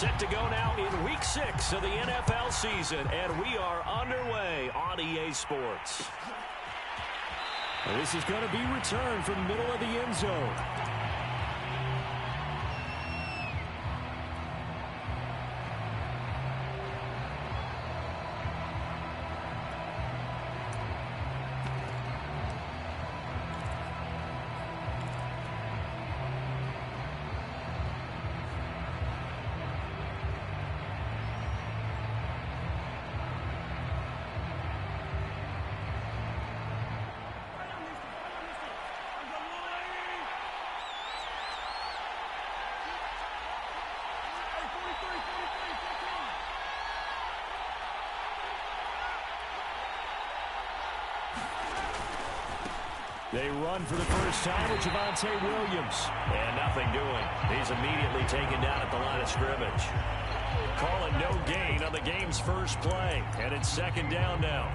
Set to go now in Week 6 of the NFL season, and we are underway on EA Sports. This is going to be returned from the middle of the end zone. They run for the first time with Javonte Williams. And nothing doing. He's immediately taken down at the line of scrimmage. Calling no gain on the game's first play. And it's second down now.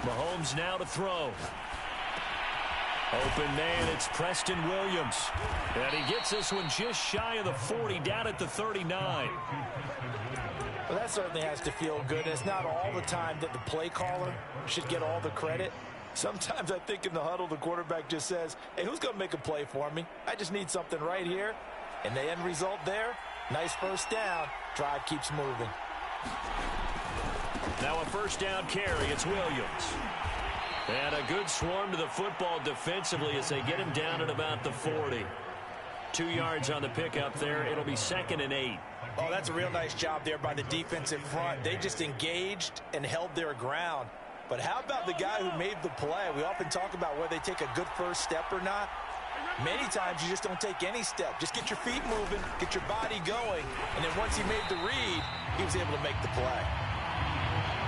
Mahomes now to throw. Open man, it's Preston Williams. And he gets this one just shy of the 40, down at the 39. Well, that certainly has to feel good. It's not all the time that the play caller should get all the credit. Sometimes I think in the huddle, the quarterback just says, hey, who's going to make a play for me? I just need something right here. And the end result there, nice first down. Drive keeps moving. Now a first down carry. It's Williams. And a good swarm to the football defensively as they get him down at about the 40. 2 yards on the pickup there. It'll be 2nd and 8. Oh, that's a real nice job there by the defensive front. They just engaged and held their ground. But how about the guy who made the play? We often talk about whether they take a good first step or not. Many times you just don't take any step. Just get your feet moving, get your body going, and then once he made the read, he was able to make the play.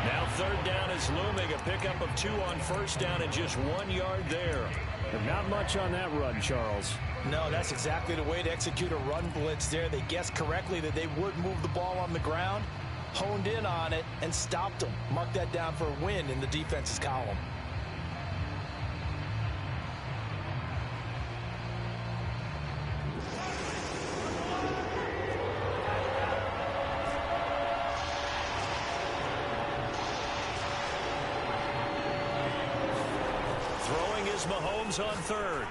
Now third down is looming. A pickup of 2 on first down and just 1 yard there. And not much on that run, Charles. No, that's exactly the way to execute a run blitz there. They guessed correctly that they would move the ball on the ground, honed in on it, and stopped them. Mark that down for a win in the defense's column. Mahomes on third.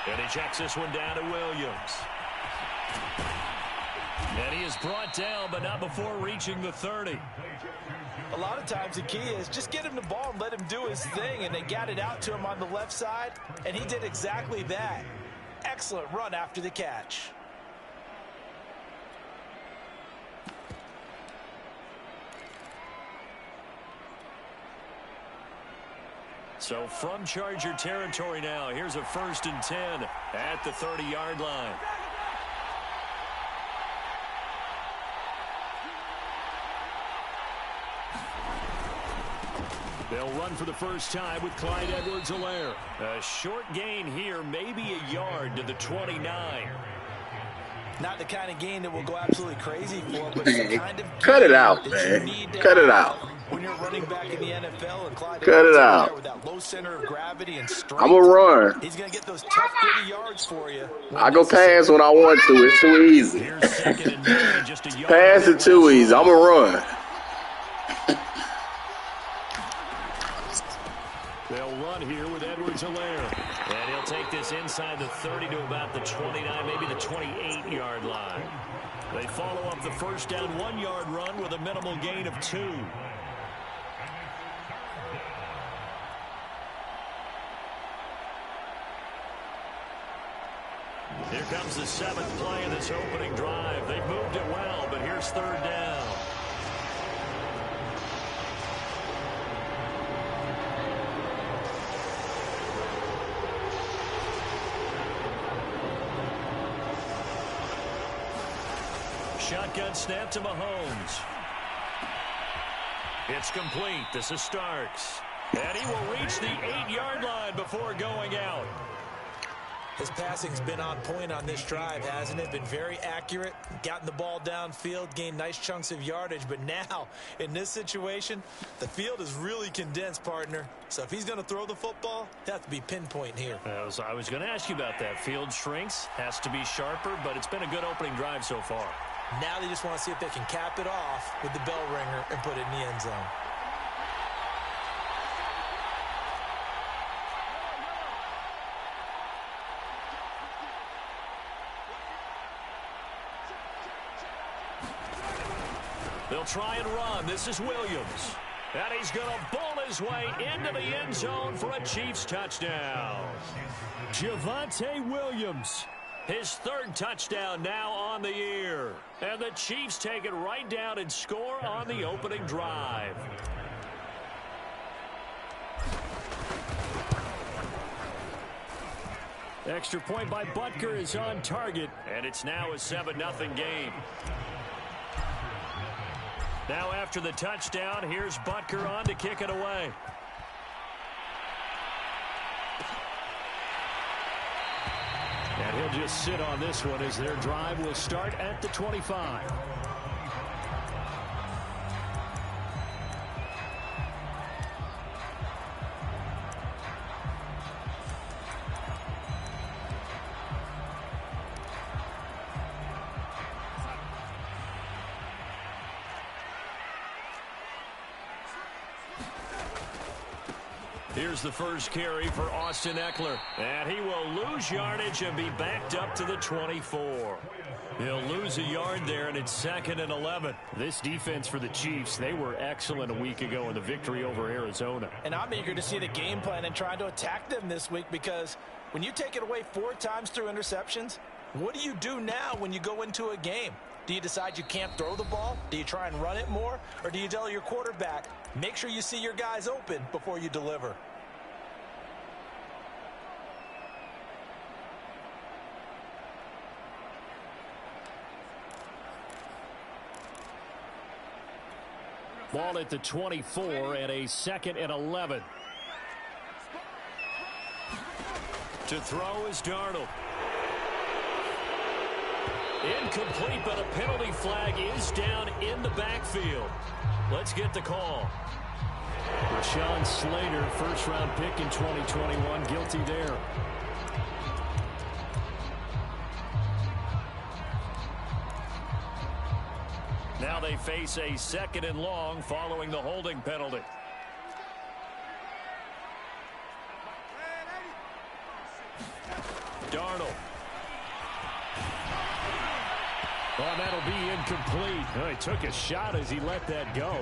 And he checks this one down to Williams. And he is brought down, but not before reaching the 30. A lot of times the key is just get him the ball and let him do his thing, and they got it out to him on the left side, and he did exactly that. Excellent run after the catch. So from Charger territory now, here's a 1st and 10 at the 30-yard line. They'll run for the first time with Clyde Edwards-Helaire. A short gain here, maybe a yard to the 29. Not the kind of gain that will go absolutely crazy for, but it's the kind of cut it out, man. Cut it out. When you're running back in the NFL and Clyde cut it out with that low center of gravity and strength, I'm gonna run. He's gonna get those tough 30 yards for you. I go pass when I want to. It's too easy. Pass it too easy. I'm gonna run. They'll run here with Edwards-Helaire. And he'll take this inside the 30 to about the 29, maybe the 28-yard line. They follow up the first down 1-yard run with a minimal gain of 2. Here comes the 7th play of this opening drive. They've moved it well, but here's third down. Shotgun snap to Mahomes. It's complete. This is Starks. And he will reach the 8-yard line before going out. His passing's been on point on this drive, hasn't it? Been very accurate, gotten the ball downfield, gained nice chunks of yardage. But now, in this situation, the field is really condensed, partner. So if he's going to throw the football, it has to be pinpoint here. I was going to ask you about that. Field shrinks, has to be sharper, but it's been a good opening drive so far. Now they just want to see if they can cap it off with the bell ringer and put it in the end zone. They'll try and run. This is Williams. And he's going to bowl his way into the end zone for a Chiefs touchdown. Javonte Williams. His third touchdown now on the year. And the Chiefs take it right down and score on the opening drive. Extra point by Butker is on target. And it's now a 7-0 game. Now after the touchdown, here's Butker on to kick it away. And he'll just sit on this one as their drive will start at the 25. Here's the first carry for Austin Eckler. And he will lose yardage and be backed up to the 24. He'll lose a yard there, and it's 2nd and 11. This defense for the Chiefs, they were excellent a week ago in the victory over Arizona. And I'm eager to see the game plan and trying to attack them this week, because when you take it away 4 times through interceptions, what do you do now when you go into a game? Do you decide you can't throw the ball? Do you try and run it more? Or do you tell your quarterback, make sure you see your guys open before you deliver? Ball at the 24 and a 2nd and 11. To throw is Darnold. Incomplete, but a penalty flag is down in the backfield. Let's get the call. Rashawn Slater, first-round pick in 2021, guilty there. Now they face a 2nd and long following the holding penalty. Darnold. Oh, that'll be incomplete. Oh, he took a shot as he let that go.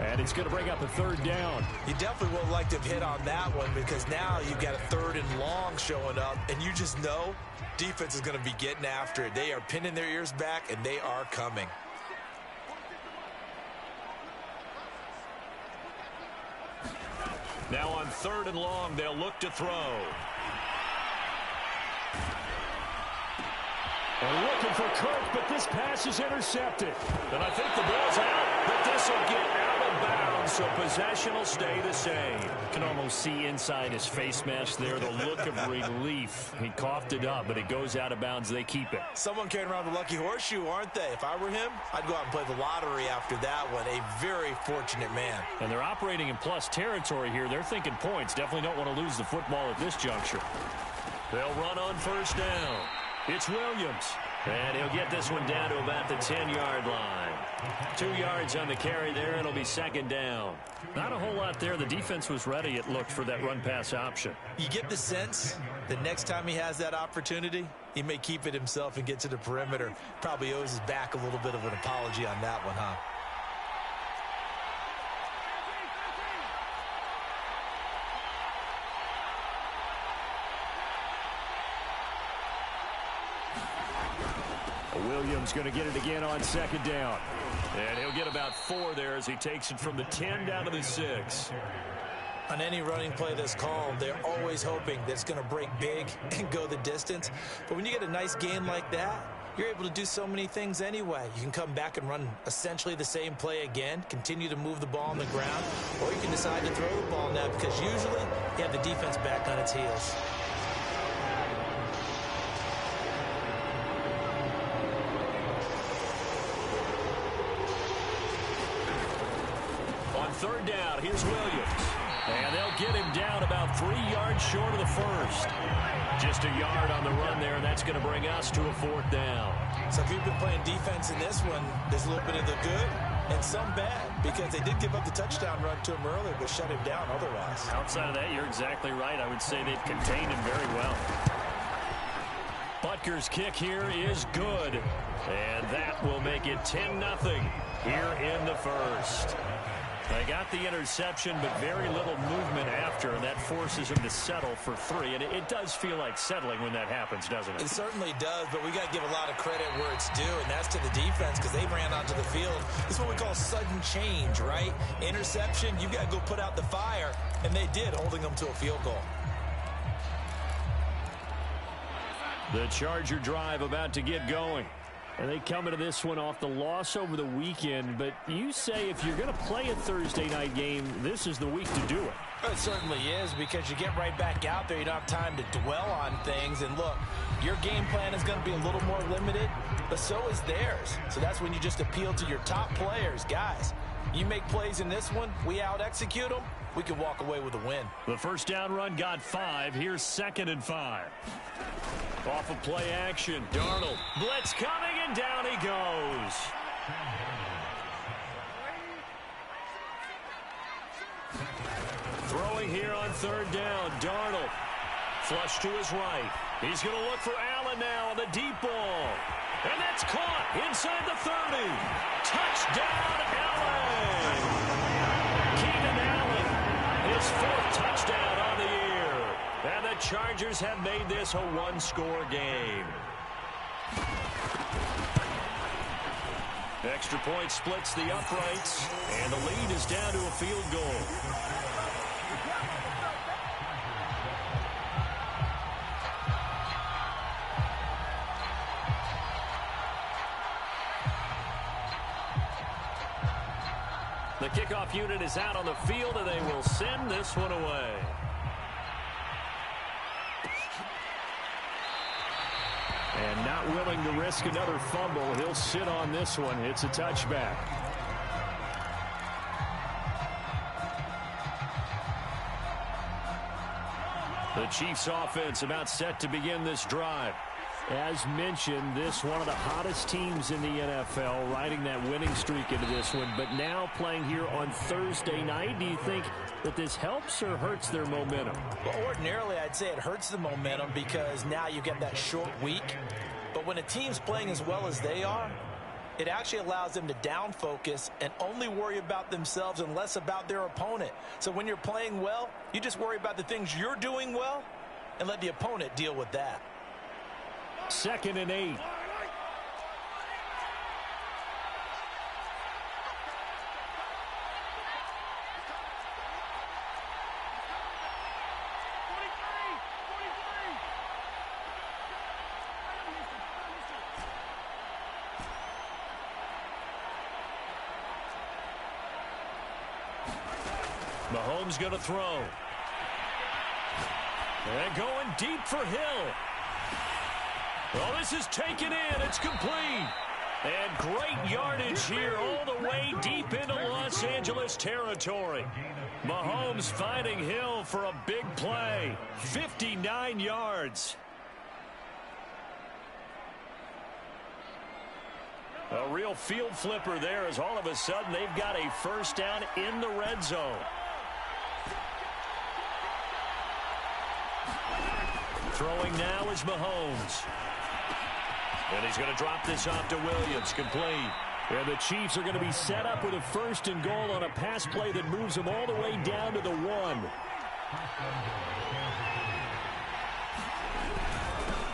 And it's going to bring up a 3rd down. You definitely would like to have hit on that one, because now you've got a 3rd and long showing up, and you just know defense is going to be getting after it. They are pinning their ears back, and they are coming. Now on 3rd and long, they'll look to throw. They're looking for Kirk, but this pass is intercepted. And I think the ball's out, but this will get out of bounds, so possession will stay the same. You can almost see inside his face mask there the look of relief. He coughed it up, but it goes out of bounds. They keep it. Someone carrying around the lucky horseshoe, aren't they? If I were him, I'd go out and play the lottery after that one. A very fortunate man. And they're operating in plus territory here. They're thinking points. Definitely don't want to lose the football at this juncture. They'll run on 1st down. It's Williams. And he'll get this one down to about the 10-yard line. 2 yards on the carry there. It'll be 2nd down. Not a whole lot there. The defense was ready, it looked, for that run-pass option. You get the sense that next time he has that opportunity, he may keep it himself and get to the perimeter. Probably owes his back a little bit of an apology on that one, huh? Williams going to get it again on 2nd down. And he'll get about 4 there as he takes it from the 10 down to the 6. On any running play that's called, they're always hoping that it's going to break big and go the distance. But when you get a nice gain like that, you're able to do so many things anyway. You can come back and run essentially the same play again, continue to move the ball on the ground, or you can decide to throw the ball now because usually you have the defense back on its heels. On third down, here's Williams. And they'll get him down about 3 yards short of the first. Just a yard on the run there, and that's going to bring us to a 4th down. So if you've been playing defense in this one, there's a little bit of the good and some bad because they did give up the touchdown run to him earlier but shut him down otherwise. Outside of that, you're exactly right. I would say they've contained him very well. Butker's kick here is good, and that will make it 10-0 here in the first. They got the interception, but very little movement after, and that forces him to settle for 3. And it does feel like settling when that happens, doesn't it? It certainly does, but we got to give a lot of credit where it's due, and that's to the defense because they ran onto the field. This is what we call sudden change, right? Interception, you got to go put out the fire, and they did, holding them to a field goal. The Charger drive about to get going. And they come into this one off the loss over the weekend, but you say if you're going to play a Thursday night game, this is the week to do it. It certainly is because you get right back out there. You don't have time to dwell on things. And look, your game plan is going to be a little more limited, but so is theirs. So that's when you just appeal to your top players. Guys, you make plays in this one, we out-execute them, we can walk away with a win. The first down run got 5. Here's 2nd and 5. Off of play action, Darnold. Blitz coming, and down he goes. Throwing here on 3rd down, Darnold. Flush to his right. He's going to look for Allen now on the deep ball. And that's caught inside the 30. Touchdown, Allen! Keenan Allen, his 4th touchdown on the year. And the Chargers have made this a one-score game. Extra point splits the uprights, and the lead is down to a field goal. The kickoff unit is out on the field, and they will send this one away. And not willing to risk another fumble, he'll sit on this one. It's a touchback. The Chiefs offense about set to begin this drive. As mentioned, this one of the hottest teams in the NFL, riding that winning streak into this one, but now playing here on Thursday night. Do you think that this helps or hurts their momentum? Well, ordinarily, I'd say it hurts the momentum because now you get that short week. But when a team's playing as well as they are, it actually allows them to down focus and only worry about themselves and less about their opponent. So when you're playing well, you just worry about the things you're doing well and let the opponent deal with that. 2nd and 8. Mahomes going to throw. And going deep for Hill. Well, this is taken in. It's complete. And great yardage here all the way deep into Los Angeles territory. Mahomes finding Hill for a big play. 59 yards. A real field flipper there as all of a sudden they've got a first down in the red zone. Throwing now is Mahomes. And he's going to drop this off to Williams, complete. And the Chiefs are going to be set up with a 1st and goal on a pass play that moves them all the way down to the 1.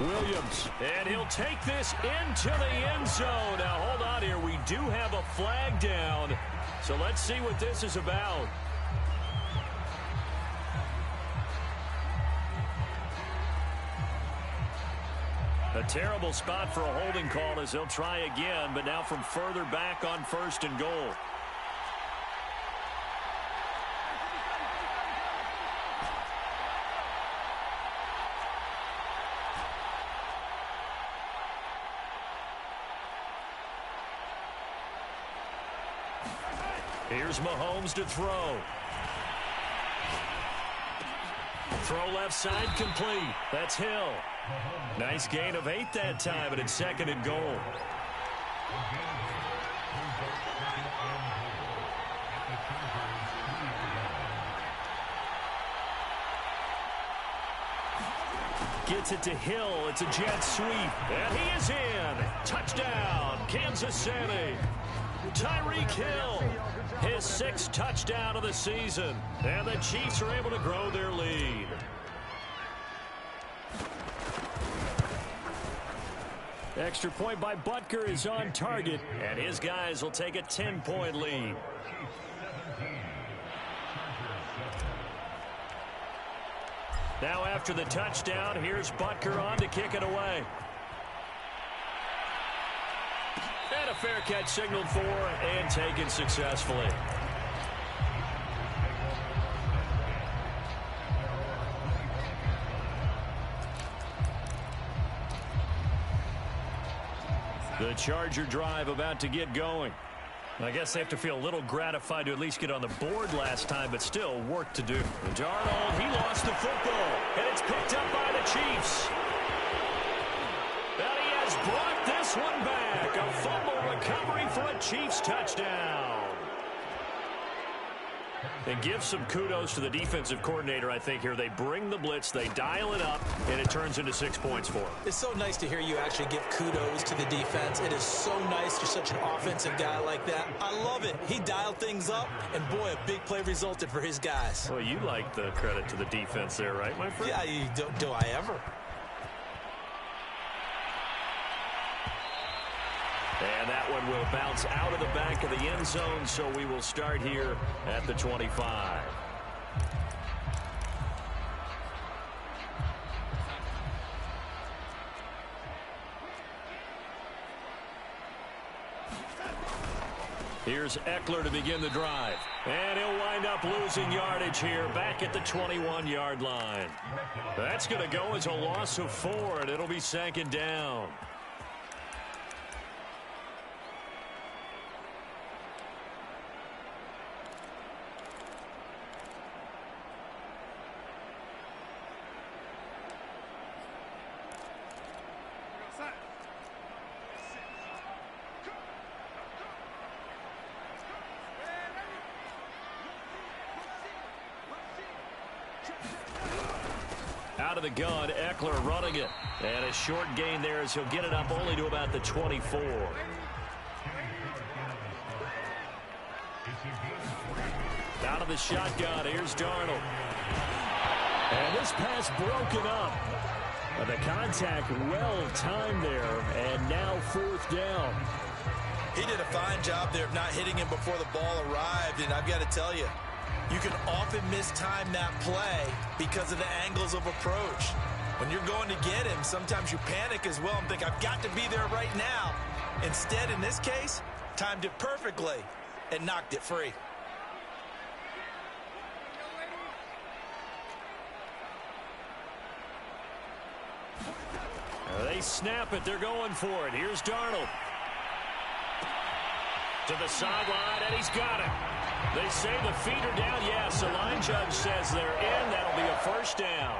Williams. And he'll take this into the end zone. Now, hold on here. We do have a flag down. So let's see what this is about. A terrible spot for a holding call as they'll try again, but now from further back on 1st and goal. Here's Mahomes to throw. Throw left side complete. That's Hill. Nice gain of 8 that time, but it's 2nd and goal. Gets it to Hill. It's a jet sweep. And he is in. Touchdown, Kansas City. Tyreek Hill, his 6th touchdown of the season. And the Chiefs are able to grow their lead. Extra point by Butker is on target, and his guys will take a 10-point lead. Now after the touchdown, here's Butker on to kick it away. And a fair catch signaled for and taken successfully. The Charger drive about to get going. I guess they have to feel a little gratified to at least get on the board last time, but still work to do. Darnold, he lost the football, and it's picked up by the Chiefs. And he has brought this one back. A fumble recovery for a Chiefs touchdown. And give some kudos to the defensive coordinator, I think, here. They bring the blitz, they dial it up, and it turns into 6 points for them. It's so nice to hear you actually give kudos to the defense. It is so nice you're such an offensive guy like that. I love it. He dialed things up, and boy, a big play resulted for his guys. Well, you like the credit to the defense there, right, my friend? Yeah, do I ever? And that one will bounce out of the back of the end zone, so we will start here at the 25. Here's Eckler to begin the drive. And he'll wind up losing yardage here back at the 21-yard line. That's going to go as a loss of 4, and it'll be 2nd down. Out of the gun, Eckler running it. And a short gain there as he'll get it up only to about the 24. Out of the shotgun, here's Darnold. And this pass broken up. The contact well timed there, and now 4th down. He did a fine job there of not hitting him before the ball arrived, and I've got to tell you, you can often mistime that play because of the angles of approach. When you're going to get him, sometimes you panic as well and think, I've got to be there right now. Instead, in this case, timed it perfectly and knocked it free. They snap it. They're going for it. Here's Darnold. To the sideline, and he's got it. They say the feet are down. Yes, the line judge says they're in. That'll be a 1st down.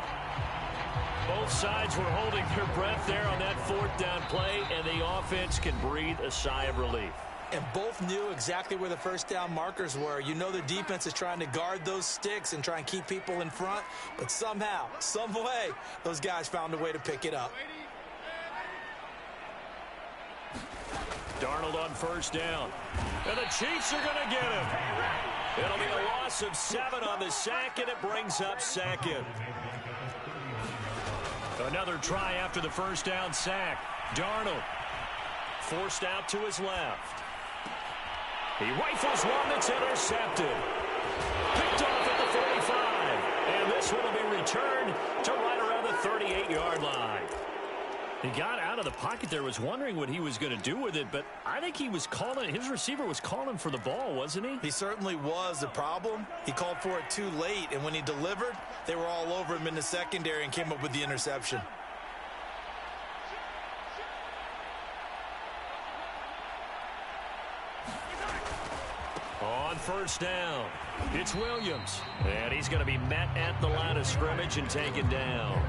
Both sides were holding their breath there on that 4th down play, and the offense can breathe a sigh of relief. And both knew exactly where the 1st down markers were. You know the defense is trying to guard those sticks and try and keep people in front, but somehow, some way, those guys found a way to pick it up. Darnold on 1st down. And the Chiefs are going to get him. It'll be a loss of 7 on the sack, and it brings up 2nd. Another try after the 1st down sack. Darnold forced out to his left. He rifles one that's intercepted. Picked off at the 45. And this one will be returned to right around the 38-yard line. He got out of the pocket there, was wondering what he was going to do with it, but I think he was calling, his receiver was calling for the ball, wasn't he? He certainly was. The problem, he called for it too late, and when he delivered, they were all over him in the secondary and came up with the interception. On first down, it's Williams, and he's going to be met at the line of scrimmage and taken down.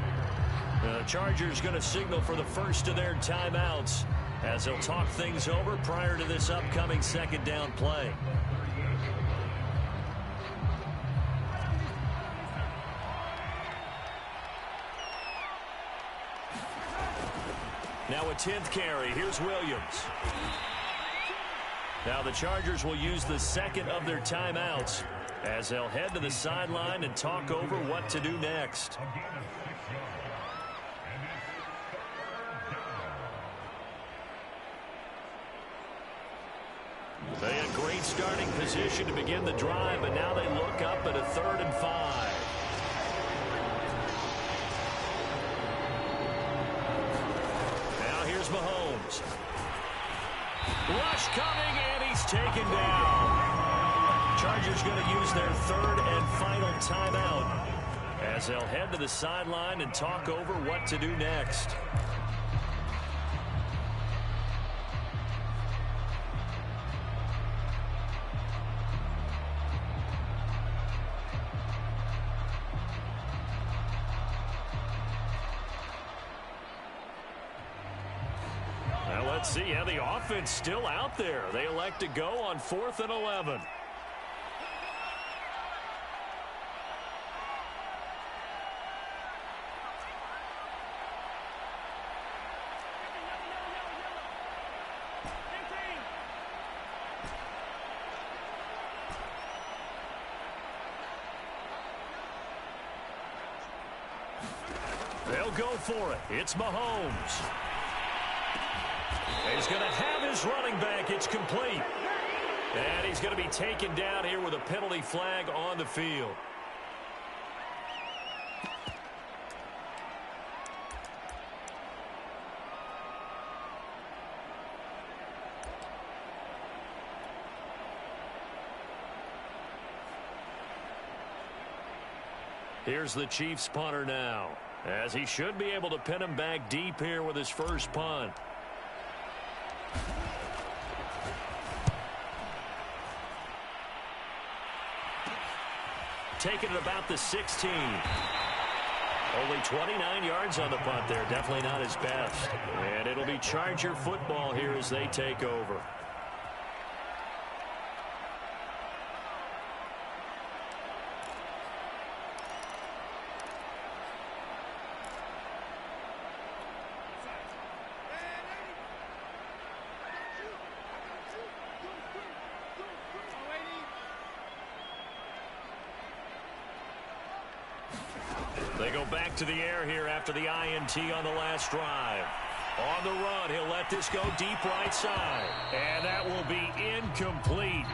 The Chargers going to signal for the first of their timeouts as they'll talk things over prior to this upcoming second down play. Now a 10th carry. Here's Williams. Now the Chargers will use the second of their timeouts as they'll head to the sideline and talk over what to do next. They had great starting position to begin the drive, but now they look up at a 3rd and 5. Now here's Mahomes. Rush coming, and he's taken down. Chargers going to use their 3rd and final timeout as they'll head to the sideline and talk over what to do next. Let's see how the offense still out there. They elect to go on 4th and 11. They'll go for it. It's Mahomes. He's going to have his running back. It's complete. And he's going to be taken down here with a penalty flag on the field. Here's the Chiefs punter now, as he should be able to pin him back deep here with his first punt. Taking it about the 16. Only 29 yards on the punt there. Definitely not his best. And it'll be Charger football here as they take over. They go back to the air here after the INT on the last drive. On the run, he'll let this go deep right side. And that will be incomplete.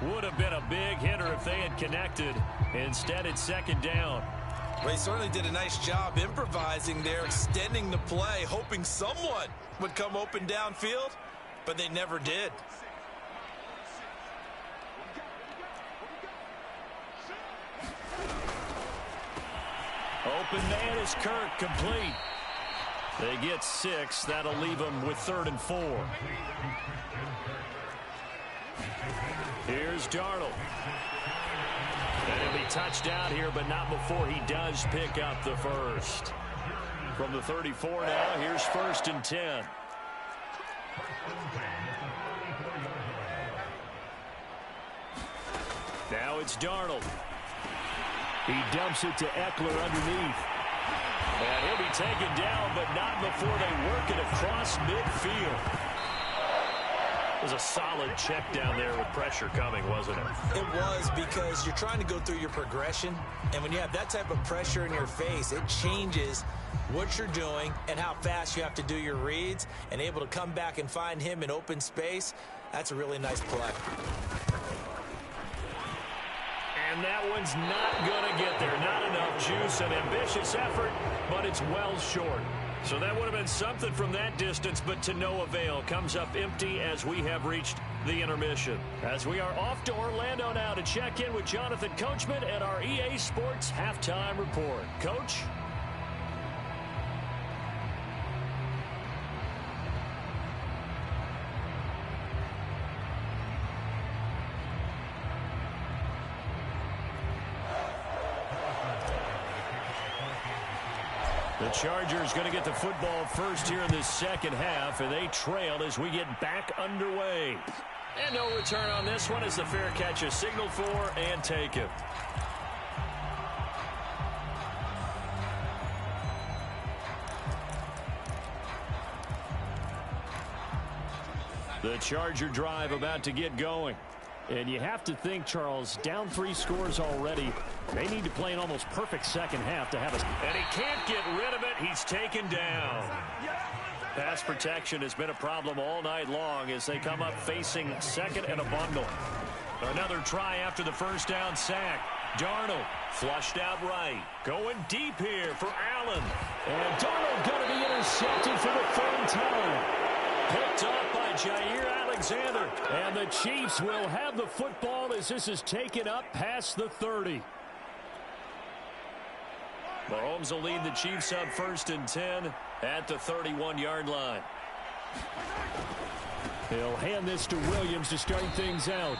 Would have been a big hitter if they had connected. Instead, it's second down. Well, he certainly did a nice job improvising there, extending the play, hoping someone would come open downfield, but they never did. Open man is Kirk, complete. They get 6. That'll leave them with 3rd and 4. Here's Darnold. And he'll be touched down here, but not before he does pick up the first. From the 34 now, here's 1st and 10. Now it's Darnold. He dumps it to Eckler underneath. And he'll be taken down, but not before they work it across midfield. It was a solid check down there with pressure coming, wasn't it? It was, because you're trying to go through your progression, and when you have that type of pressure in your face, it changes what you're doing and how fast you have to do your reads, and able to come back and find him in open space. That's a really nice play. And that one's not going to get there. Not enough juice, an ambitious effort, but it's well short. So that would have been something from that distance, but to no avail. Comes up empty as we have reached the intermission. As we are off to Orlando now to check in with Jonathan Coachman at our EA Sports Halftime Report. Coach? The Chargers going to get the football first here in this second half, and they trail as we get back underway. And no return on this one as the fair catch is signaled for and taken. The Charger drive about to get going. And you have to think, Charles, down 3 scores already. They need to play an almost perfect second half to have a... And he can't get rid of it. He's taken down. Pass protection has been a problem all night long as they come up facing second and a bundle. Another try after the first down sack. Darnold flushed out right. Going deep here for Allen. And Darnold going to be intercepted for the 3rd time. Picked up by Jair Alexander. And the Chiefs will have the football as this is taken up past the 30. Mahomes will lead the Chiefs up 1st and 10 at the 31-yard line. He'll hand this to Williams to start things out.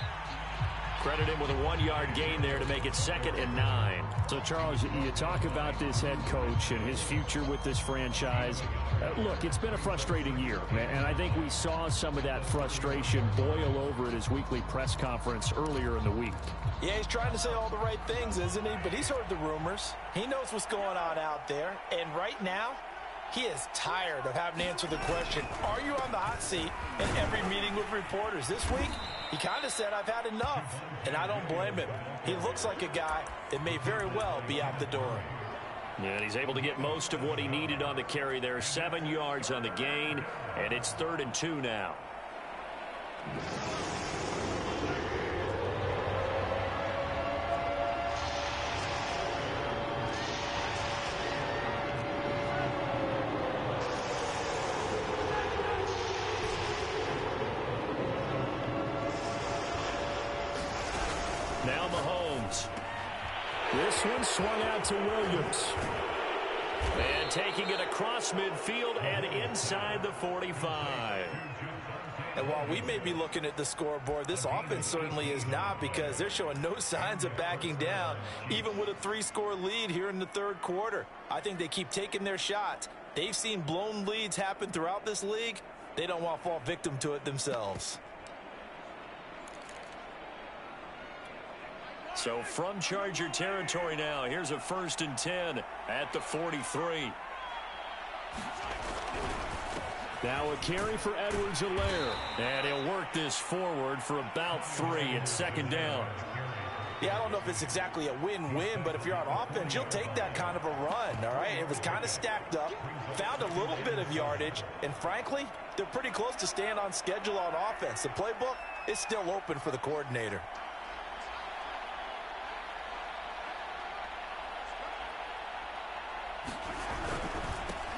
Credit him with a 1-yard gain there to make it 2nd and 9. So, Charles, you talk about this head coach and his future with this franchise. Look, it's been a frustrating year, and I think we saw some of that frustration boil over at his weekly press conference earlier in the week. Yeah, he's trying to say all the right things, isn't he? But he's heard the rumors. He knows what's going on out there. And right now, he is tired of having to answer the question, are you on the hot seat in every meeting with reporters? This week, he kind of said, I've had enough. And I don't blame him. He looks like a guy that may very well be out the door. Yeah, and he's able to get most of what he needed on the carry there. 7 yards on the gain, and it's 3rd and 2 now. Now Mahomes. This one swung out to Williams. And taking it across midfield and inside the 45. And while we may be looking at the scoreboard, this offense certainly is not, because they're showing no signs of backing down, even with a 3-score lead here in the 3rd quarter. I think they keep taking their shots. They've seen blown leads happen throughout this league. They don't want to fall victim to it themselves. So from Charger territory now, here's a 1st and 10 at the 43. Now a carry for Edwards-Helaire. And he'll work this forward for about 3 at 2nd down. Yeah, I don't know if it's exactly a win-win, but if you're on offense, you'll take that kind of a run, all right? It was kind of stacked up, found a little bit of yardage, and frankly, they're pretty close to staying on schedule on offense. The playbook is still open for the coordinator.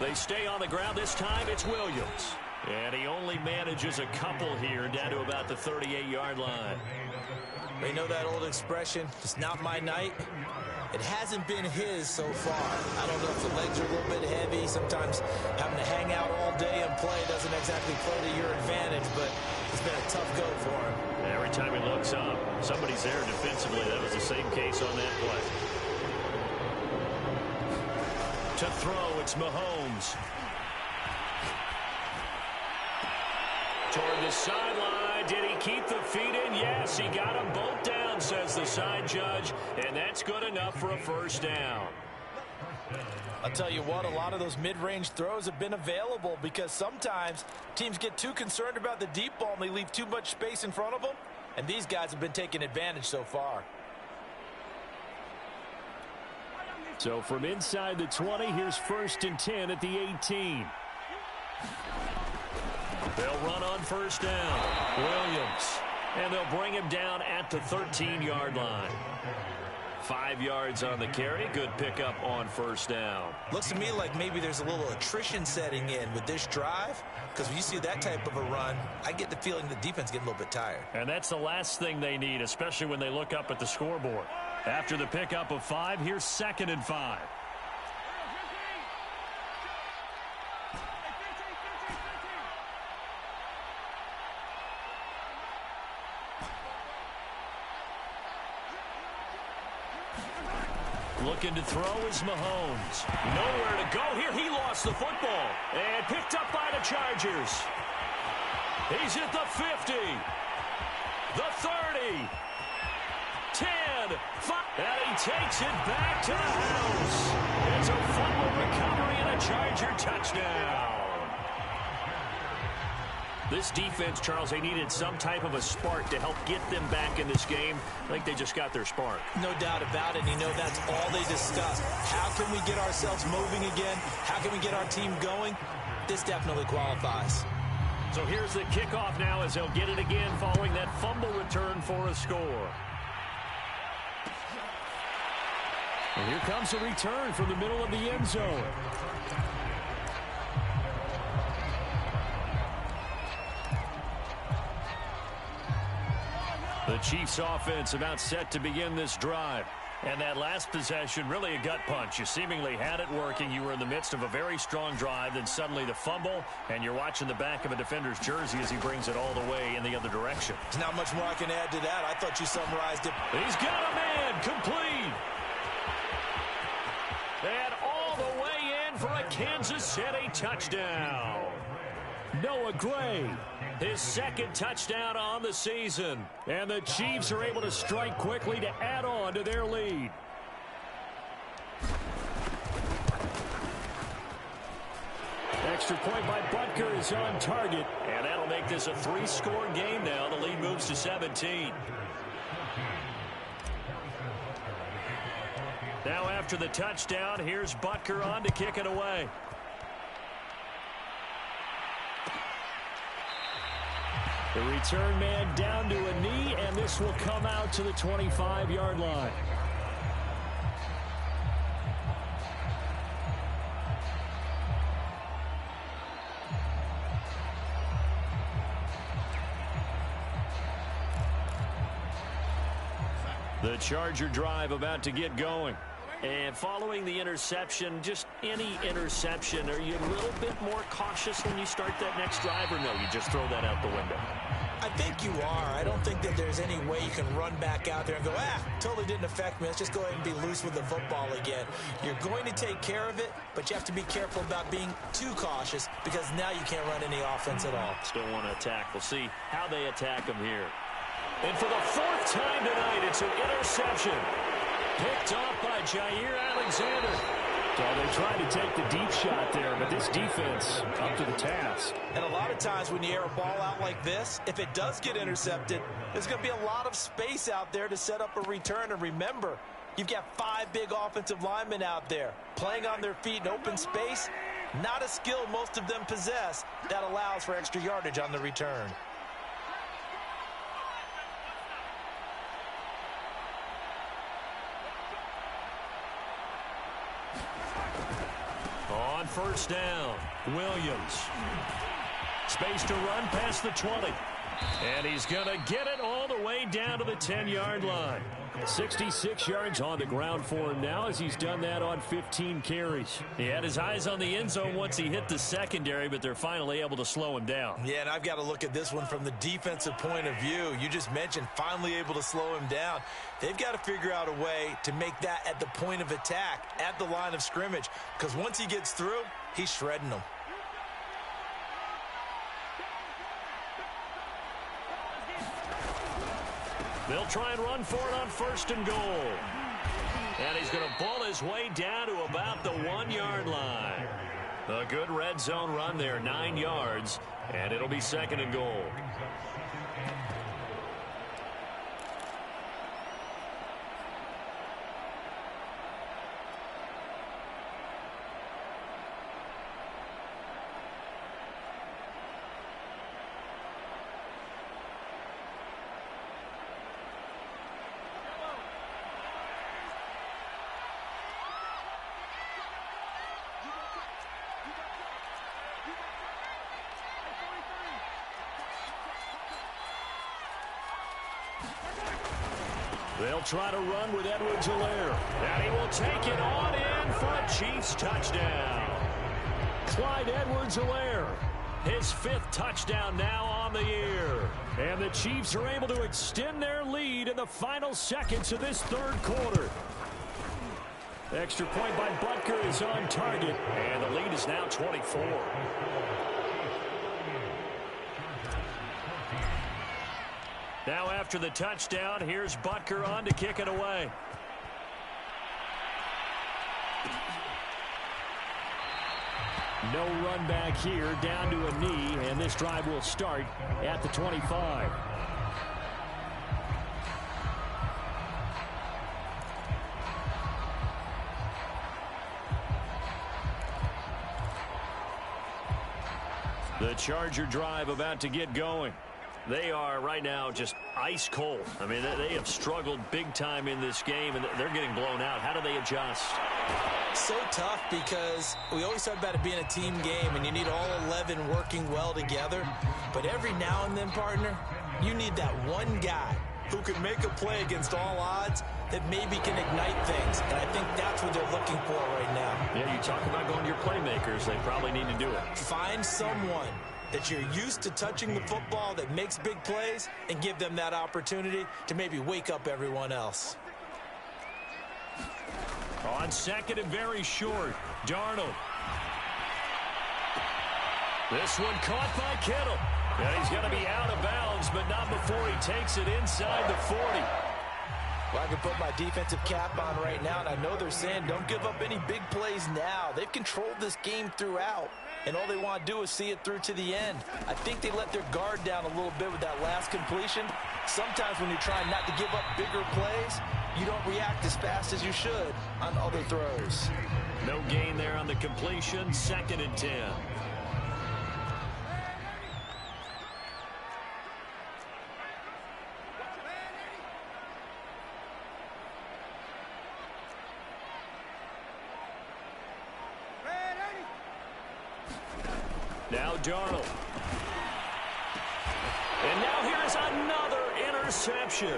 They stay on the ground. This time it's Williams. And he only manages a couple here down to about the 38-yard line. They know that old expression, it's not my night. It hasn't been his so far. I don't know if the legs are a little bit heavy. Sometimes having to hang out all day and play doesn't exactly play to your advantage, but it's been a tough go for him. Every time he looks up, somebody's there defensively. That was the same case on that play. To throw, it's Mahomes. Toward the sideline. Did he keep the feet in? Yes, he got them both down, says the side judge. And that's good enough for a 1st down. I'll tell you what, a lot of those mid-range throws have been available because sometimes teams get too concerned about the deep ball and they leave too much space in front of them. And these guys have been taking advantage so far. So from inside the 20, here's 1st and 10 at the 18. They'll run on 1st down. Williams. And they'll bring him down at the 13-yard line. 5 yards on the carry. Good pickup on first down. Looks to me like maybe there's a little attrition setting in with this drive, because when you see that type of a run, I get the feeling the defense getting a little bit tired. And that's the last thing they need, especially when they look up at the scoreboard. After the pickup of 5, here's 2nd and 5. Looking to throw is Mahomes. Nowhere to go here. He lost the football. And picked up by the Chargers. He's at the 50. The 30. 10. 5. And he takes it back to the house. It's a fumble recovery and a Charger touchdown. This defense, Charles, they needed some type of a spark to help get them back in this game. I think they just got their spark. No doubt about it. And you know that's all they discussed. How can we get ourselves moving again? How can we get our team going? This definitely qualifies. So here's the kickoff now as they'll get it again following that fumble return for a score. And here comes a return from the middle of the end zone. The Chiefs offense about set to begin this drive. And that last possession, really a gut punch. You seemingly had it working. You were in the midst of a very strong drive. Then suddenly the fumble, and you're watching the back of a defender's jersey as he brings it all the way in the other direction. There's not much more I can add to that. I thought you summarized it. He's got a man complete. And all the way in for a Kansas City touchdown. Noah Gray, his 2nd touchdown on the season. And the Chiefs are able to strike quickly to add on to their lead. Extra point by Butker is on target. And that'll make this a 3-score game now. The lead moves to 17. Now after the touchdown, here's Butker on to kick it away. The return man down to a knee, and this will come out to the 25-yard line. The Charger drive about to get going. And following the interception, just any interception, are you a little bit more cautious when you start that next drive, or no, you just throw that out the window? I think you are. I don't think that there's any way you can run back out there and go, totally didn't affect me. Let's just go ahead and be loose with the football again. You're going to take care of it, but you have to be careful about being too cautious because now you can't run any offense at all. Still want to attack. We'll see how they attack them here. And for the 4th time tonight, it's an interception. Picked off by Jair Alexander. Well, they tried to take the deep shot there, but this defense up to the task. And a lot of times when you air a ball out like this, if it does get intercepted, there's going to be a lot of space out there to set up a return. And remember, you've got 5 big offensive linemen out there playing on their feet in open space. Not a skill most of them possess that allows for extra yardage on the return. On first down, Williams. Space to run past the 20. And he's going to get it all the way down to the 10-yard line. 66 yards on the ground for him now as he's done that on 15 carries. He had his eyes on the end zone once he hit the secondary, but they're finally able to slow him down. Yeah, and I've got to look at this one from the defensive point of view. You just mentioned finally able to slow him down. They've got to figure out a way to make that at the point of attack, at the line of scrimmage, because once he gets through, he's shredding them. They'll try and run for it on 1st and goal. And he's going to ball his way down to about the 1-yard line. A good red zone run there, 9 yards, and it'll be 2nd and goal. They'll try to run with Edwards-Helaire. And he will take it on in for a Chiefs touchdown. Clyde Edwards-Helaire, his 5th touchdown now on the year. And the Chiefs are able to extend their lead in the final seconds of this 3rd quarter. Extra point by Butker is on target, and the lead is now 24. Now after the touchdown, here's Butker on to kick it away. No run back here, down to a knee, and this drive will start at the 25. The Charger drive about to get going. They are right now just ice cold. I mean, they have struggled big time in this game, and they're getting blown out. How do they adjust? So tough because we always talk about it being a team game, and you need all 11 working well together. But every now and then, partner, you need that one guy who can make a play against all odds that maybe can ignite things. And I think that's what they're looking for right now. Yeah, you talk about going to your playmakers. They probably need to do it. Find someone that you're used to touching the football that makes big plays and give them that opportunity to maybe wake up everyone else. On second and very short, Darnold. This one caught by Kittle. And he's going to be out of bounds, but not before he takes it inside the 40. Well, I can put my defensive cap on right now, and I know they're saying don't give up any big plays now. They've controlled this game throughout, and all they want to do is see it through to the end. I think they let their guard down a little bit with that last completion. Sometimes when you're trying not to give up bigger plays, you don't react as fast as you should on other throws. No gain there on the completion, 2nd and 10. Now Darnold. And now here's another interception.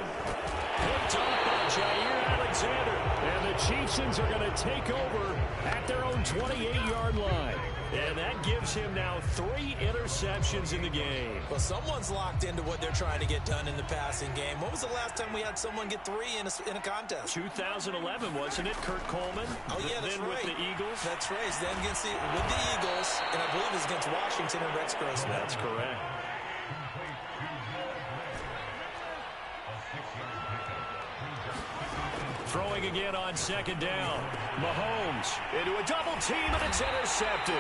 Picked up by Jair Alexander. And the Chiefs are going to take over at their own 28-yard line. And that gives him now 3 interceptions in the game. Well, someone's locked into what they're trying to get done in the passing game. When was the last time we had someone get 3 in a contest? 2011, wasn't it? Kurt Coleman? Oh, yeah, that's then right. With the Eagles? That's right. Then with the Eagles, and I believe it was against Washington and Rex Grossman. That's correct. Throwing again on 2nd down. Mahomes into a double team, and it's intercepted.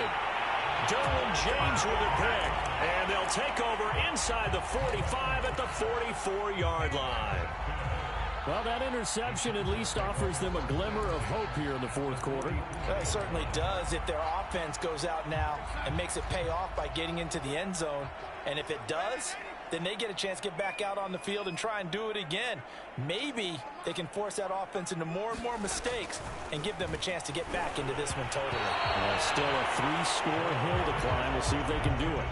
Derwin James with a pick. And they'll take over inside the 45 at the 44-yard line. Well, that interception at least offers them a glimmer of hope here in the 4th quarter. Well, it certainly does if their offense goes out now and makes it pay off by getting into the end zone. And if it does, then they get a chance to get back out on the field and try and do it again. Maybe they can force that offense into more and more mistakes and give them a chance to get back into this one totally. Still a 3-score hill to climb. We'll see if they can do it.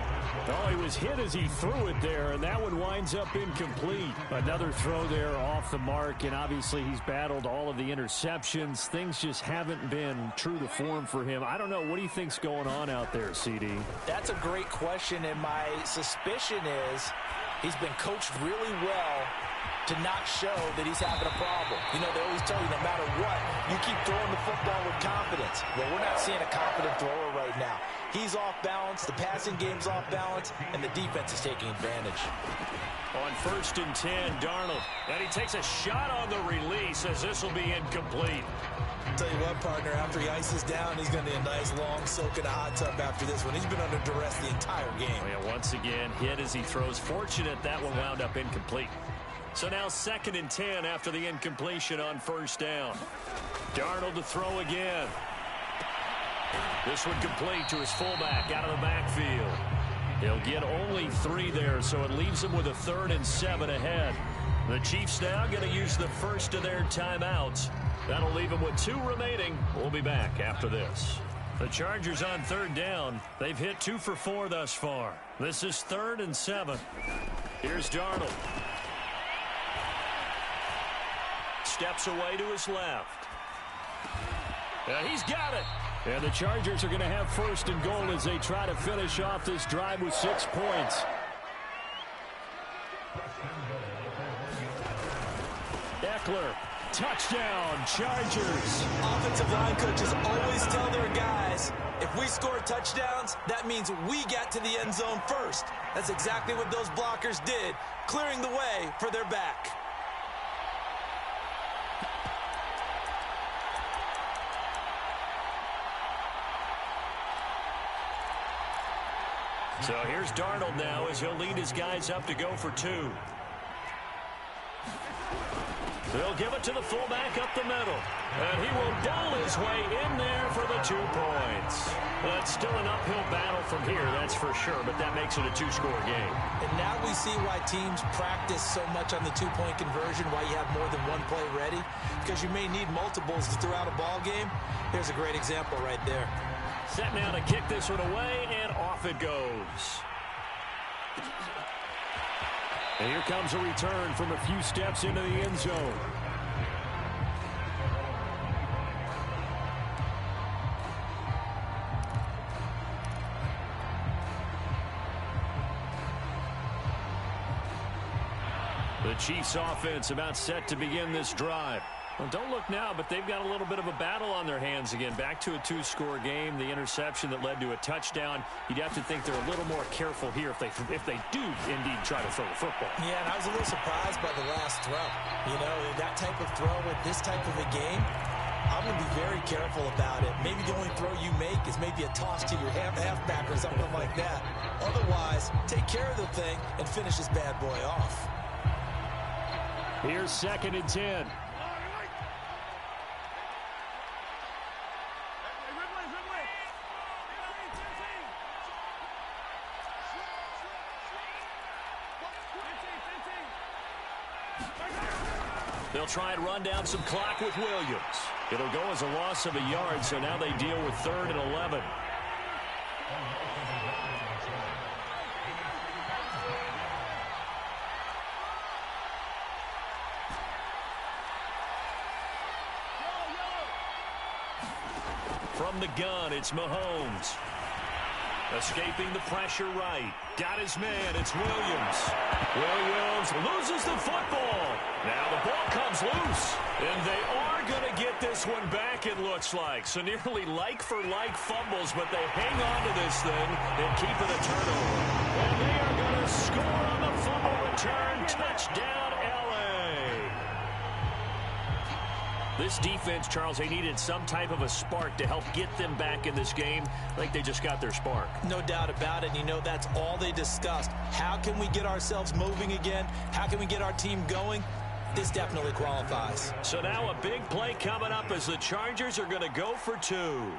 Oh, he was hit as he threw it there, and that one winds up incomplete. Another throw there off the mark, and obviously he's battled all of the interceptions. Things just haven't been true to form for him. I don't know. What do you think's going on out there, CD? That's a great question, and my suspicion is he's been coached really well to not show that he's having a problem. You know, they always tell you no matter what, you keep throwing the football with confidence. Well, we're not seeing a confident thrower right now. He's off balance, the passing game's off balance, and the defense is taking advantage. On 1st and 10, Darnold. And he takes a shot on the release as this will be incomplete. Tell you what, partner, after he ices down, he's going to be a nice long soak in a hot tub after this one. He's been under duress the entire game. Oh, yeah, once again, hit as he throws. Fortunate that one wound up incomplete. So now 2nd and 10 after the incompletion on 1st down. Darnold to throw again. This one complete to his fullback out of the backfield. He'll get only 3 there, so it leaves him with a 3rd and 7 ahead. The Chiefs now going to use the first of their timeouts. That'll leave them with 2 remaining. We'll be back after this. The Chargers on 3rd down. They've hit 2 for 4 thus far. This is 3rd and 7. Here's Darnold. steps away to his left. He's got it. And the Chargers are going to have first and goal as they try to finish off this drive with 6 points. Eckler, touchdown, Chargers. Offensive line coaches always tell their guys, if we score touchdowns, that means we get to the end zone first. That's exactly what those blockers did, clearing the way for their back. So here's Darnold now as he'll lead his guys up to go for 2. They'll give it to the fullback up the middle. And he will bowl his way in there for the 2 points. Well, it's still an uphill battle from here, that's for sure, but that makes it a 2-score game. And now we see why teams practice so much on the 2-point conversion, why you have more than one play ready, because you may need multiples throughout a ball game. Here's a great example right there. Set now to kick this one away, and off it goes. And here comes a return from a few steps into the end zone. The Chiefs offense about set to begin this drive. Well, don't look now, but they've got a little bit of a battle on their hands again. Back to a 2-score game. The interception that led to a touchdown. You'd have to think they're a little more careful here if they do indeed try to throw the football. Yeah, and I was a little surprised by the last throw. You know, that type of throw with this type of a game, I'm going to be very careful about it. Maybe the only throw you make is maybe a toss to your halfback or something like that. Otherwise, take care of the thing and finish this bad boy off. Here's 2nd and 10. They'll try and run down some clock with Williams. It'll go as a loss of a yard, so now they deal with 3rd and 11. From the gun, it's Mahomes. Escaping the pressure right. Got his man. It's Williams. Williams loses the football. Now the ball comes loose. And they are going to get this one back, it looks like. So nearly like-for-like fumbles, but they hang on to this thing and keep it a turnover. And they are going to score on the fumble return. Touchdown, L.A. This defense, Charles, they needed some type of a spark to help get them back in this game. Like they just got their spark. No doubt about it. You know, that's all they discussed. How can we get ourselves moving again? How can we get our team going? This definitely qualifies. So now a big play coming up as the Chargers are going to go for 2.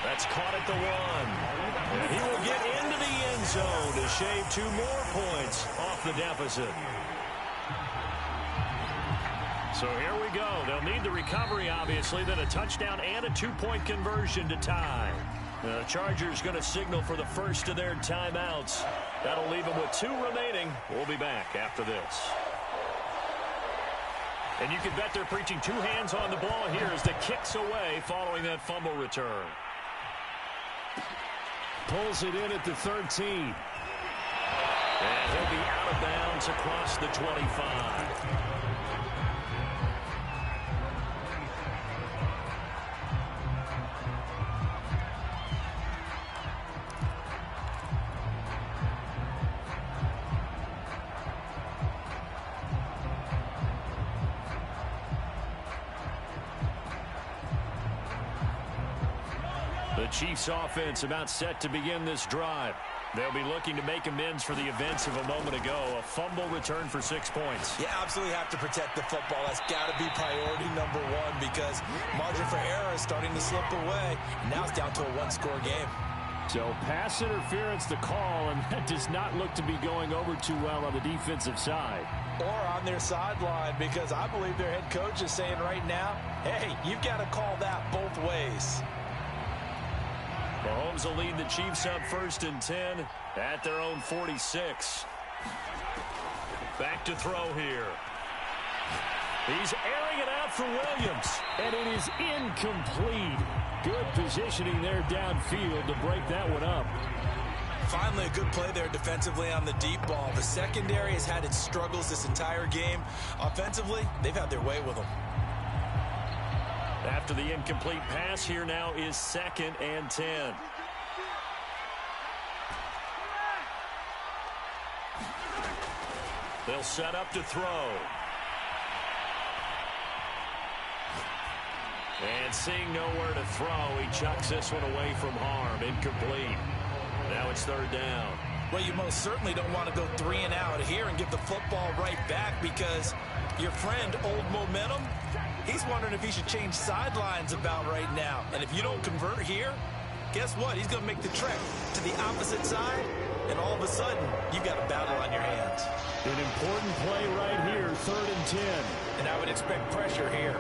That's caught at the 1. And he will get into the end zone to shave 2 more points off the deficit. So here we go. They'll need the recovery, obviously, then a touchdown and a 2-point conversion to tie. The Chargers going to signal for the first of their timeouts. That'll leave them with 2 remaining. We'll be back after this. And you can bet they're preaching 2 hands on the ball here as the kick's away following that fumble return. Pulls it in at the 13. And he'll be out of bounds across the 25. The Chiefs offense about set to begin this drive. They'll be looking to make amends for the events of a moment ago. A fumble return for 6 points. You absolutely have to protect the football. That's got to be priority number 1 because margin for error is starting to slip away. Now it's down to a 1-score game. So pass interference the call, and that does not look to be going over too well on the defensive side. Or on their sideline, because I believe their head coach is saying right now, hey, you've got to call that both ways. Mahomes will lead the Chiefs up 1st and 10 at their own 46. Back to throw here. He's airing it out for Williams. And it is incomplete. Good positioning there downfield to break that one up. Finally, a good play there defensively on the deep ball. The secondary has had its struggles this entire game. Offensively, they've had their way with them. After the incomplete pass, here now is 2nd and 10. They'll set up to throw. And seeing nowhere to throw, he chucks this one away from harm. Incomplete. Now it's 3rd down. Well, you most certainly don't want to go 3 and out here and give the football right back, because your friend, Old Momentum, he's wondering if he should change sidelines about right now. And if you don't convert here, guess what? He's going to make the trek to the opposite side, and all of a sudden, you've got a battle on your hands. An important play right here, 3rd and 10. And I would expect pressure here.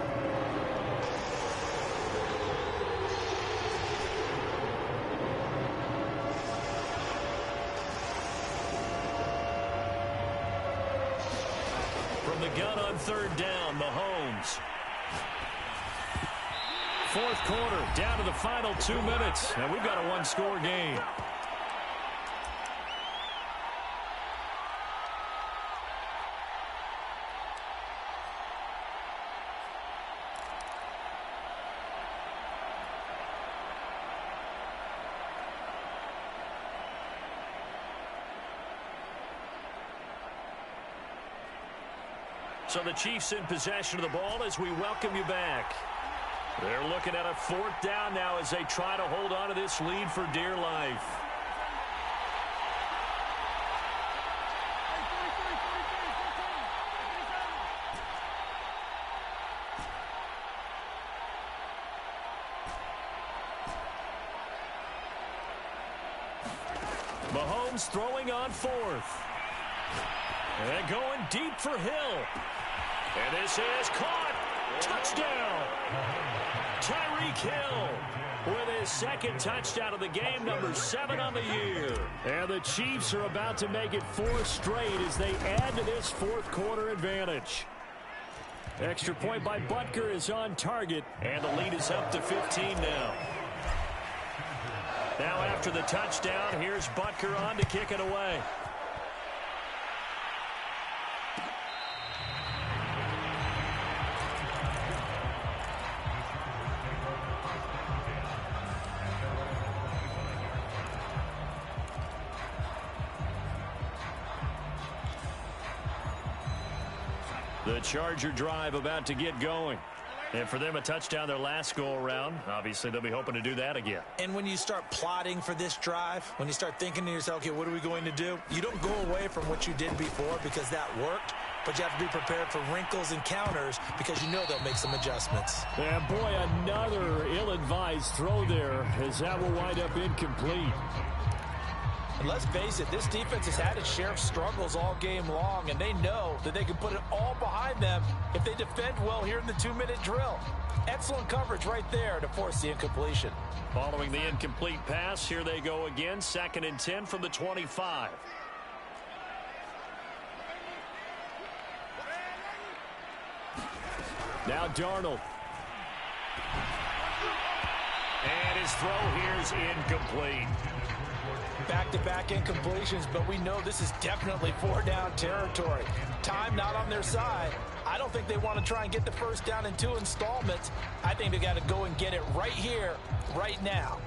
From the gun on 3rd down, Mahomes. 4th quarter, down to the final 2 minutes, and we've got a 1-score game. So the Chiefs in possession of the ball as we welcome you back. They're looking at a 4th down now as they try to hold on to this lead for dear life. Mahomes throwing on 4th. And going deep for Hill. And this is caught. Touchdown. Tyreek Hill with his 2nd touchdown of the game, number 7 on the year. And the Chiefs are about to make it 4 straight as they add to this 4th quarter advantage. Extra point by Butker is on target, and the lead is up to 15 now. Now after the touchdown, here's Butker on to kick it away. The Charger drive about to get going. And for them, a touchdown their last go-around. Obviously, they'll be hoping to do that again. And when you start plotting for this drive, when you start thinking to yourself, okay, what are we going to do? You don't go away from what you did before because that worked, but you have to be prepared for wrinkles and counters because you know they'll make some adjustments. And boy, another ill-advised throw there as that will wind up incomplete. And let's face it, this defense has had its share of struggles all game long, and they know that they can put it all behind them if they defend well here in the 2-minute drill. Excellent coverage right there to force the incompletion. Following the incomplete pass, here they go again, 2nd and 10 from the 25. Now Darnold. And his throw here is incomplete. Back-to-back incompletions, but we know this is definitely 4-down territory. Time not on their side. I don't think they want to try and get the 1st down in 2 installments. I think they got to go and get it right here, right now.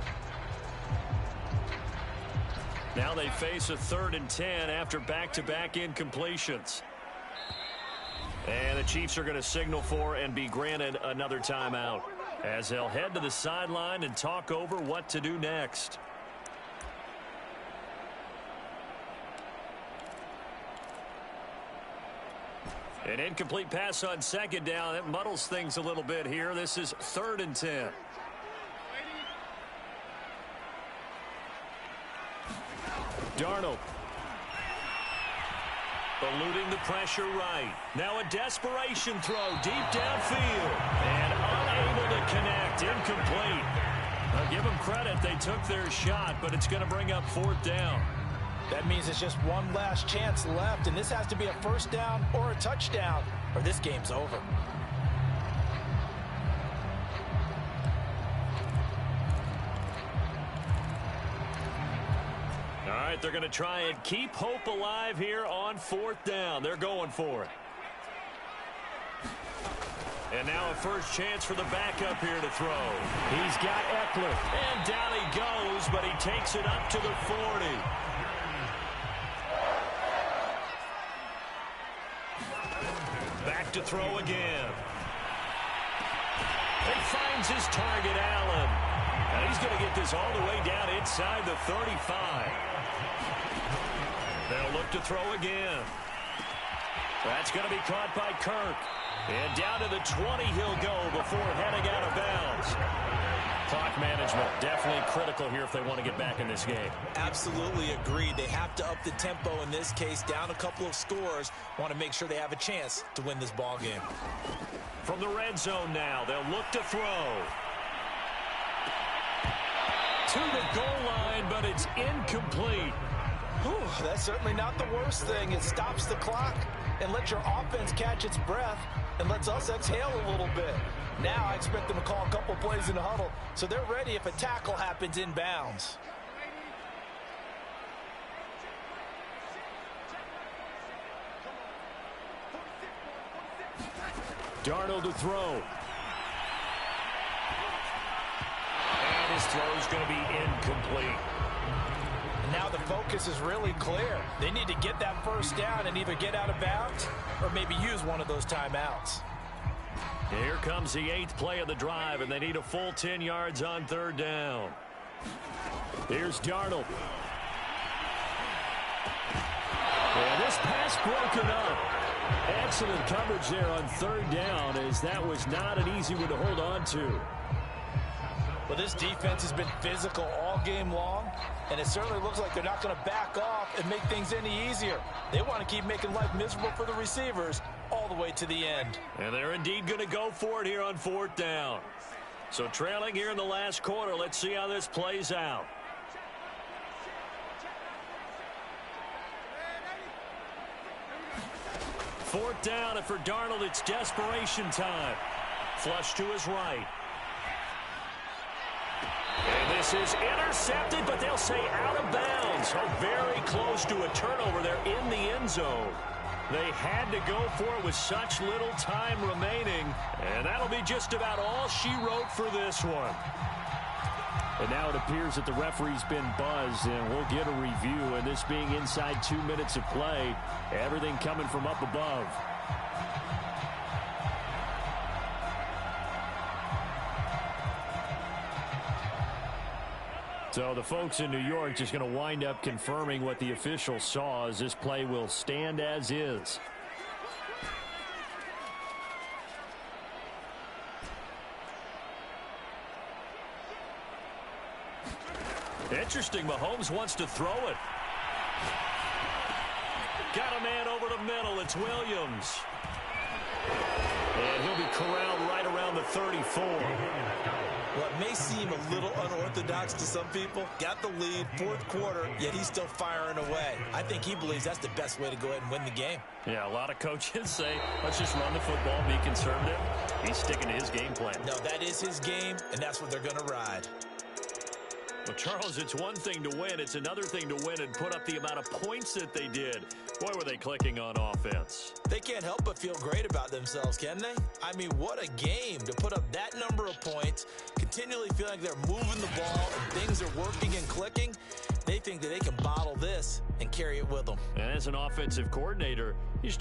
Now they face a 3rd and 10 after back-to-back incompletions. And the Chiefs are going to signal for and be granted another timeout as they'll head to the sideline and talk over what to do next. An incomplete pass on 2nd down. That muddles things a little bit here. This is 3rd and 10. Darnold. Eluding the pressure right. Now a desperation throw deep downfield. And unable to connect. Incomplete. I'll give them credit. They took their shot, but it's going to bring up 4th down. That means it's just one last chance left, and this has to be a first down or a touchdown, or this game's over. All right, they're going to try and keep hope alive here on 4th down. They're going for it. And now a first chance for the backup here to throw. He's got Eckler. And down he goes, but he takes it up to the 40. Back to throw again. He finds his target, Allen. And he's going to get this all the way down inside the 35. They'll look to throw again. That's going to be caught by Kirk. And down to the 20 he'll go before heading out of bounds. Clock management definitely critical here if they want to get back in this game. Absolutely agreed. They have to up the tempo in this case. Down a couple of scores. Want to make sure they have a chance to win this ball game. From the red zone now, they'll look to throw. To the goal line, but it's incomplete. Whew, that's certainly not the worst thing. It stops the clock and lets your offense catch its breath and lets us exhale a little bit. Now I expect them to call a couple plays in the huddle so they're ready if a tackle happens inbounds. Darnold to throw. And his throw's going to be incomplete. And now the focus is really clear. They need to get that first down and either get out of bounds or maybe use one of those timeouts. Here comes the 8th play of the drive, and they need a full 10 yards on 3rd down. Here's Darnold. And this pass broken up. Excellent coverage there on 3rd down, as that was not an easy one to hold on to. Well, this defense has been physical all game long, and it certainly looks like they're not going to back off and make things any easier. They want to keep making life miserable for the receivers all the way to the end. And they're indeed going to go for it here on 4th down. So trailing here in the last quarter, let's see how this plays out. Fourth down, and for Darnold, it's desperation time. Flush to his right. And this is intercepted, but they'll say out of bounds. So very close to a turnover there in the end zone. They had to go for it with such little time remaining, and that'll be just about all she wrote for this one. And now it appears that the referee's been buzzed, and we'll get a review. And this being inside 2 minutes of play, everything coming from up above. So the folks in New York just going to wind up confirming what the official saw, as this play will stand as is. Interesting, Mahomes wants to throw it. Got a man over the middle, it's Williams. And he'll be corralled right around the 34. What may seem a little unorthodox to some people, got the lead, fourth quarter, yet he's still firing away. I think he believes that's the best way to go ahead and win the game. Yeah, a lot of coaches say, let's just run the football, be conservative. He's sticking to his game plan. No, that is his game, and that's what they're going to ride. Well, Charles, it's one thing to win. It's another thing to win and put up the amount of points that they did. Boy, were they clicking on offense. They can't help but feel great about themselves, can they? I mean, what a game to put up that number of points, continually feel like they're moving the ball and things are working and clicking. They think that they can bottle this and carry it with them. And as an offensive coordinator, you